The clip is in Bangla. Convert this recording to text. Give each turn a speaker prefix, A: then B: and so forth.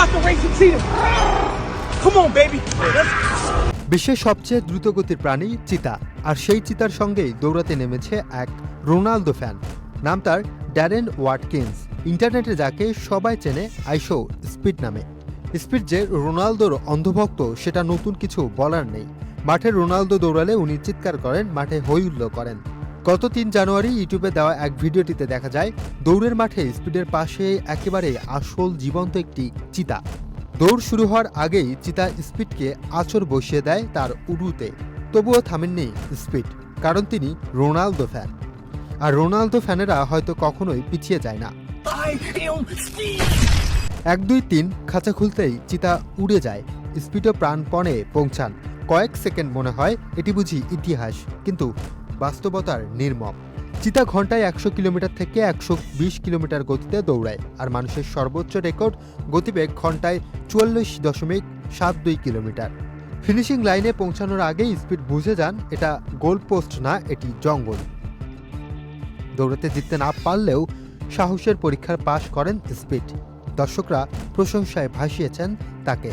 A: about to race a cheetah. Come on, baby.
B: বিশ্বের সবচেয়ে দ্রুতগতির প্রাণী চিতা, আর সেই চিতার সঙ্গেই দৌড়াতে নেমেছে এক রোনালদো ফ্যান। নাম তার ড্যারেন ওয়াটকিন্স। ইন্টারনেটে যাকে সবাই চেনে আইশো স্পিড নামে। স্পিড যে রোনালদোর অন্ধভক্ত সেটা নতুন কিছু বলার নেই। মাঠে রোনালদো দৌড়ালে উনি চিৎকার করেন, মাঠে হইহুল্লো করেন। গত ৩ জানুয়ারি ইউটিউবে দেওয়া এক ভিডিওটিতে দেখা যায় দৌড়ের মাঠে স্পিডের পাশে একেবারে আসল জীবন্ত একটি চিতা। দৌড় শুরু হওয়ার আগেই চিতা স্পিডকে আঁচড় বসিয়ে দেয় তার উরুতে। তবুও থামেননি স্পিড, কারণ তিনি রোনালদো ফ্যান। আর রোনালদো ফ্যানেরা হয়তো কখনোই পিছিয়ে যায় না। ১, ২, ৩ খাঁচা খুলতেই চিতা উড়ে যায়। স্পিডও প্রাণপণে পৌঁছান। কয়েক সেকেন্ড মনে হয় এটি বুঝি ইতিহাস, কিন্তু বাস্তবতার নির্মম। চিতা ঘন্টায় ১০০ কিলোমিটার থেকে ১২০ কিলোমিটার গতিতে দৌড়ায়, আর মানুষের সর্বোচ্চ রেকর্ড গতিবেগ ঘন্টায় ৪৪.৭২ কিলোমিটার। ফিনিশিং লাইনে পৌঁছানোর আগেই স্পিড বুঝে যান এটা গোলপোস্ট না, এটি জঙ্গল। দৌড়াতে জিততে না পারলেও সাহসের পরীক্ষার পাশ করেন স্পিড। দর্শকরা প্রশংসায় ভাসিয়েছেন তাকে।